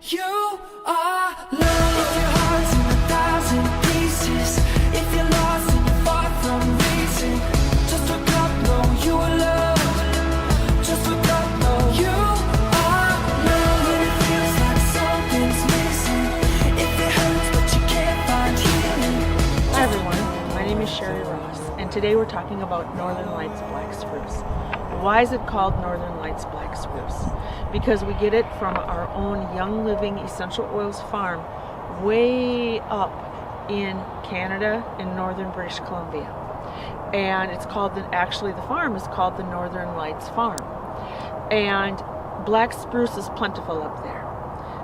You are love. If your heart's in 1,000 pieces, if you're lost and you're far from reason, just look up, know you are loved. Just look up, know you are loved. When it feels like something's missing, if it hurts but you can't find healing. Hi everyone, my name is Chèrie Ross, and today we're talking about Northern Lights Black Spruce. Why is it called Northern Lights Black Spruce? Because we get it from our own Young Living Essential Oils farm way up in Canada in northern British Columbia. And it's called, actually the farm is called the Northern Lights Farm. And black spruce is plentiful up there.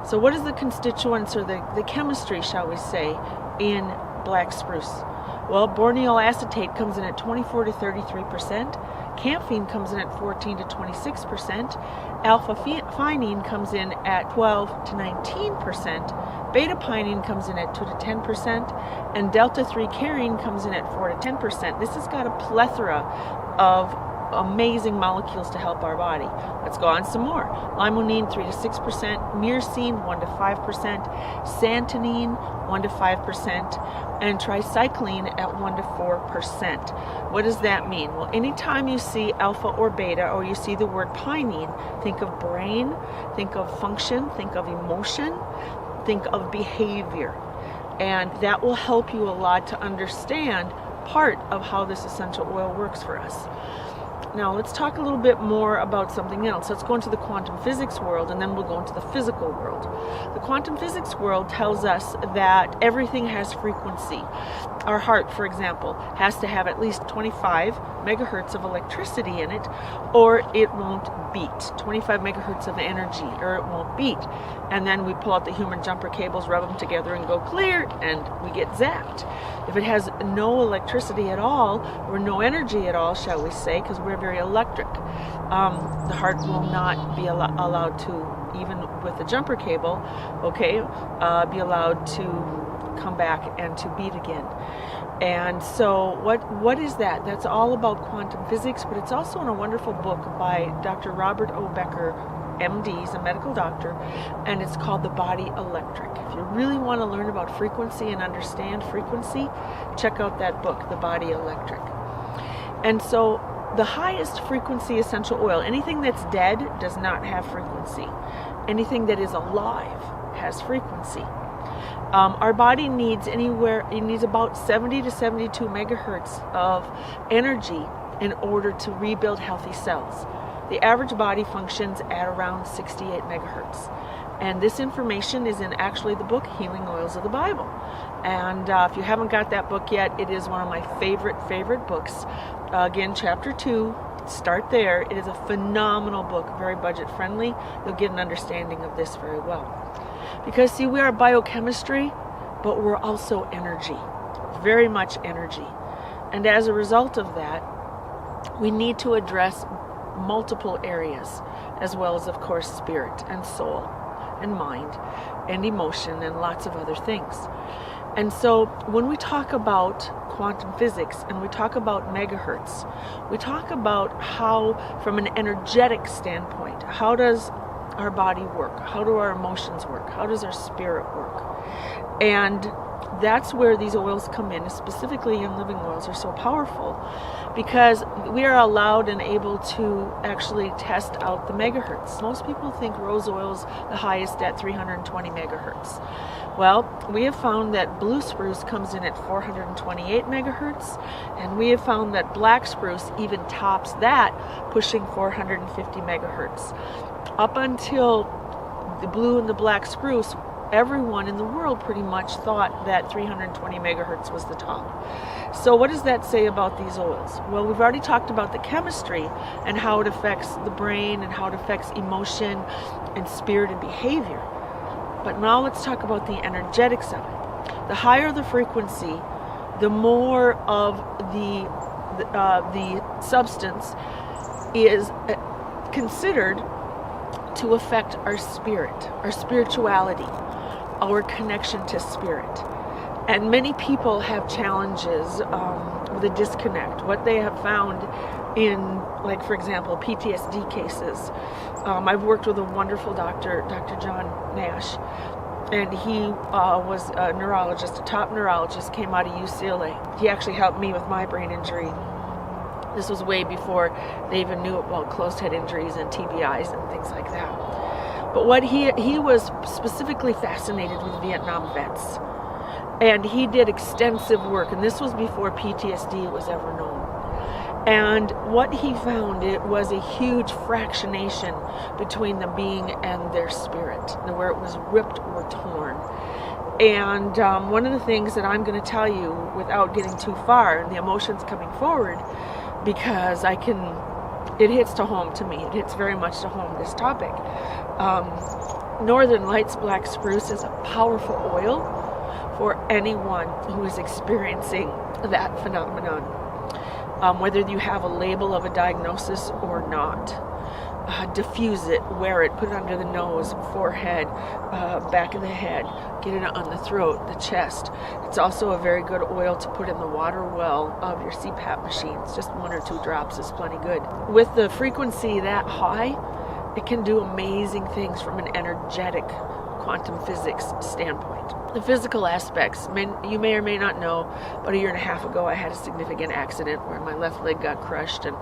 So what is the constituents, or the chemistry, shall we say, in black spruce? Well, borneol acetate comes in at 24 to 33%. Camphene comes in at 14 to 26%. Alpha-pinene comes in at 12 to 19%. Beta-pinene comes in at 2 to 10%. And delta-3 carine comes in at 4 to 10%. This has got a plethora of amazing molecules to help our body. Let's go on some more. Limonene 3 to 6%, myrcene 1 to 5%, santonine 1 to 5%, and tricycline at 1 to 4%. What does that mean? Well, anytime you see alpha or beta, or you see the word pinene, think of brain, think of function, think of emotion, think of behavior. And that will help you a lot to understand part of how this essential oil works for us. Now let's talk a little bit more about something else. Let's go into the quantum physics world, and then we'll go into the physical world. The quantum physics world tells us that everything has frequency. Our heart, for example, has to have at least 25 megahertz of electricity in it, or it won't beat. 25 megahertz of energy, or it won't beat. And then we pull out the human jumper cables, rub them together, and go clear, and we get zapped. If it has no electricity at all, or no energy at all, shall we say, because we're very electric, the heart will not be allowed to, even with the jumper cable, be allowed to come back and to beat again. And so what is that? That's all about quantum physics, but it's also in a wonderful book by Dr. Robert O. Becker, MD, he's a medical doctor, and it's called The Body Electric. If you really want to learn about frequency and understand frequency, check out that book, The Body Electric. And so the highest frequency essential oil, anything that's dead does not have frequency. Anything that is alive has frequency. Our body needs about 70 to 72 megahertz of energy in order to rebuild healthy cells. The average body functions at around 68 megahertz. And this information is in actually the book Healing Oils of the Bible. And if you haven't got that book yet, it is one of my favorite books. Again, chapter 2, start there. It is a phenomenal book, very budget friendly. You'll get an understanding of this very well. Because see, we are biochemistry, but we're also energy, very much energy. And as a result of that, we need to address multiple areas, as well as, of course, spirit and soul and mind and emotion and lots of other things. And so when we talk about quantum physics and we talk about megahertz, we talk about how, from an energetic standpoint, how does our body work? How do our emotions work? How does our spirit work? And that's where these oils come in, specifically Young Living oils are so powerful, because we are allowed and able to actually test out the megahertz. Most people think rose oil's the highest at 320 megahertz. Well, we have found that blue spruce comes in at 428 megahertz, and we have found that black spruce even tops that, pushing 450 megahertz. Up until the blue and the black spruce, everyone in the world pretty much thought that 320 megahertz was the top. So what does that say about these oils? Well, we've already talked about the chemistry and how it affects the brain and how it affects emotion and spirit and behavior. But now let's talk about the energetics of it. The higher the frequency, the more of the substance is considered to affect our spirit, our spirituality, our connection to spirit. And many people have challenges with a disconnect. What they have found in, like, for example, PTSD cases, I've worked with a wonderful doctor, Dr. John Nash, and he was a neurologist, a top neurologist, came out of UCLA. He actually helped me with my brain injury. This was way before they even knew about closed head injuries and TBIs and things like that. But what he was specifically fascinated with Vietnam vets. And he did extensive work, and this was before PTSD was ever known. And what he found, it was a huge fractionation between the being and their spirit, where it was ripped or torn. And one of the things that I'm going to tell you without getting too far, and the emotions coming forward, because it hits to home to me. It hits very much to home, this topic. Northern Lights Black Spruce is a powerful oil for anyone who is experiencing that phenomenon. Whether you have a label of a diagnosis or not. Diffuse it, wear it, put it under the nose, forehead, back of the head, get it on the throat, the chest. It's also a very good oil to put in the water well of your CPAP machines. Just 1 or 2 drops is plenty good. With the frequency that high, it can do amazing things from an energetic quantum physics standpoint. The physical aspects, you may or may not know, about 1.5 years ago I had a significant accident where my left leg got crushed and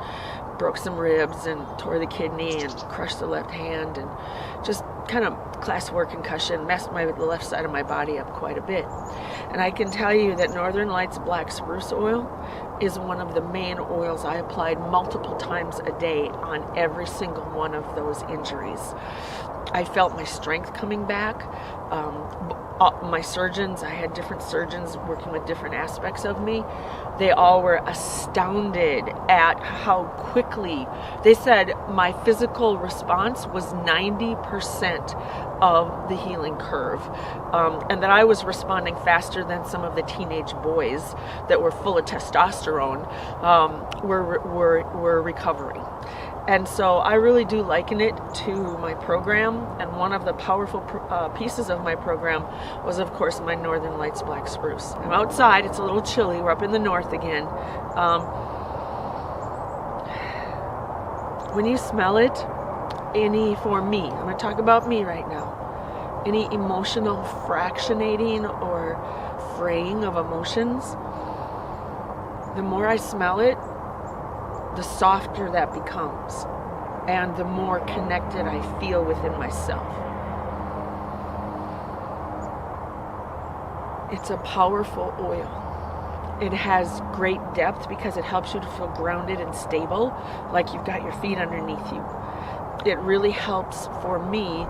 broke some ribs and tore the kidney and crushed the left hand, and just kind of class 4 concussion, messed the left side of my body up quite a bit. And I can tell you that Northern Lights Black Spruce oil is one of the main oils I applied multiple times a day on every single one of those injuries. I felt my strength coming back. My surgeons, I had different surgeons working with different aspects of me. They all were astounded at how quickly, they said my physical response was 90% of the healing curve, and that I was responding faster than some of the teenage boys that were full of testosterone were recovering. And so I really do liken it to my program, and one of the powerful pieces of my program was, of course, my Northern Lights Black Spruce. I'm outside, it's a little chilly, we're up in the north again. When you smell it, for me, I'm going to talk about me right now, any emotional fractionating or fraying of emotions, the more I smell it, the softer that becomes, and the more connected I feel within myself. It's a powerful oil. It has great depth because it helps you to feel grounded and stable, like you've got your feet underneath you. It really helps for me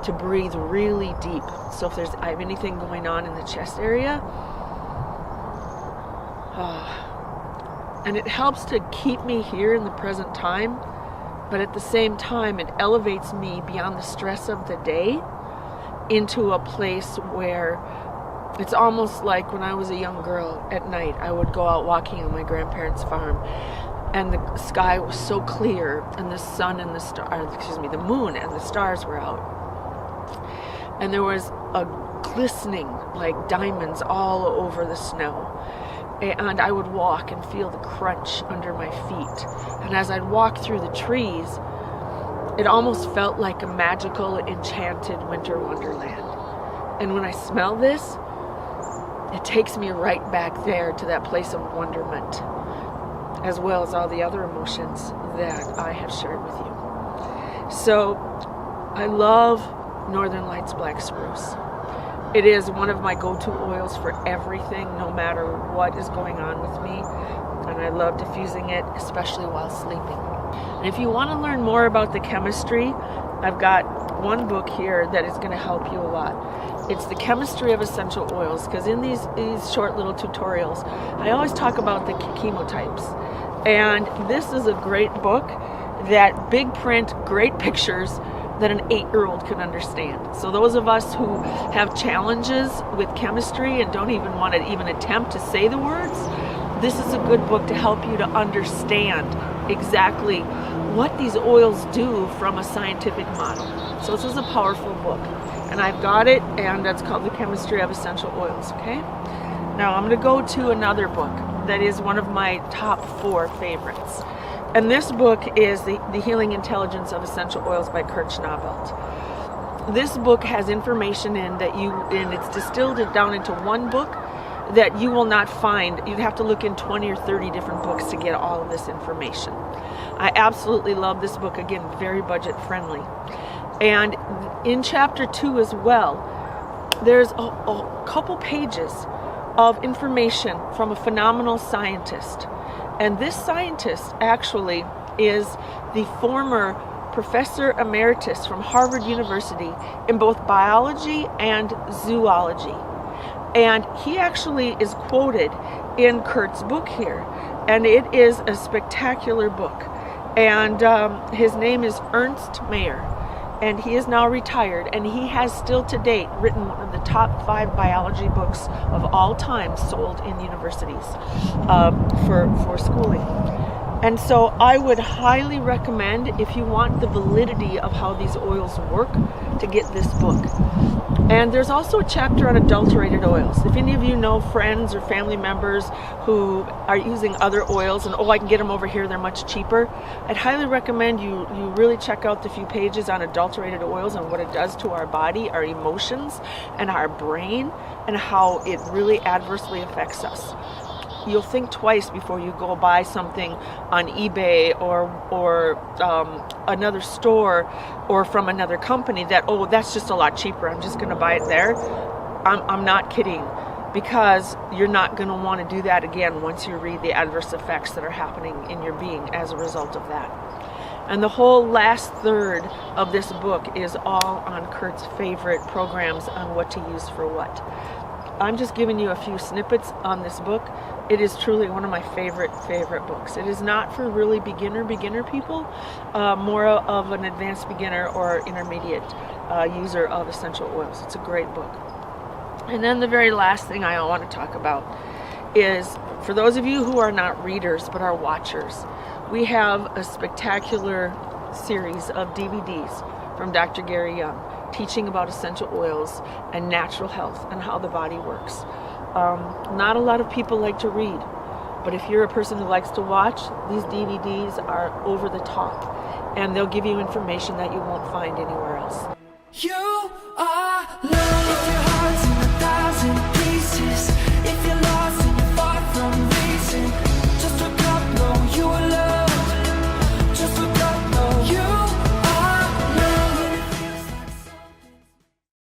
to breathe really deep. So if I have anything going on in the chest area, and it helps to keep me here in the present time, but at the same time, it elevates me beyond the stress of the day into a place where it's almost like when I was a young girl at night, I would go out walking on my grandparents' farm, and the sky was so clear, and the sun and the moon and the stars were out. And there was a glistening like diamonds all over the snow. And I would walk and feel the crunch under my feet. And as I'd walk through the trees, it almost felt like a magical, enchanted winter wonderland. And when I smell this, it takes me right back there to that place of wonderment, as well as all the other emotions that I have shared with you. So I love Northern Lights Black Spruce. It is one of my go-to oils for everything, no matter what is going on with me. And I love diffusing it, especially while sleeping. And if you want to learn more about the chemistry, I've got one book here that is going to help you a lot. It's The Chemistry of Essential Oils, because in these short little tutorials, I always talk about the chemotypes. And this is a great book that big print, great pictures, that an 8-year-old can understand. So those of us who have challenges with chemistry and don't even want to even attempt to say the words, this is a good book to help you to understand exactly what these oils do from a scientific model. So this is a powerful book, and I've got it, and that's called The Chemistry of Essential Oils, okay? Now I'm going to go to another book that is one of my top 4 favorites. And this book is the Healing Intelligence of Essential Oils by Kurt Schnabelt. This book has information in that and it's distilled it down into one book that you will not find. You'd have to look in 20 or 30 different books to get all of this information. I absolutely love this book. Again, very budget friendly. And in chapter 2 as well, there's a couple pages of information from a phenomenal scientist. And this scientist actually is the former professor emeritus from Harvard University in both biology and zoology. And he actually is quoted in Kurt's book here. And it is a spectacular book. And his name is Ernst Mayr. And he is now retired. And he has still to date written one of the top 5 biology books of all time sold in universities for schooling. And so I would highly recommend, if you want the validity of how these oils work, to get this book. And there's also a chapter on adulterated oils. If any of you know friends or family members who are using other oils and, I can get them over here, they're much cheaper, I'd highly recommend you really check out the few pages on adulterated oils and what it does to our body, our emotions, and our brain, and how it really adversely affects us. You'll think twice before you go buy something on eBay or another store or from another company that, that's just a lot cheaper, I'm just going to buy it there. I'm not kidding, because you're not going to want to do that again once you read the adverse effects that are happening in your being as a result of that. And the whole last third of this book is all on Kurt's favorite programs on what to use for what. I'm just giving you a few snippets on this book. It is truly one of my favorite books. It is not for really beginner people, more of an advanced beginner or intermediate user of essential oils. It's a great book. And then the very last thing I want to talk about is, for those of you who are not readers but are watchers, we have a spectacular series of DVDs from Dr. Gary Young, teaching about essential oils and natural health and how the body works. Not a lot of people like to read, but if you're a person who likes to watch, these DVDs are over the top, and they'll give you information that you won't find anywhere else. You are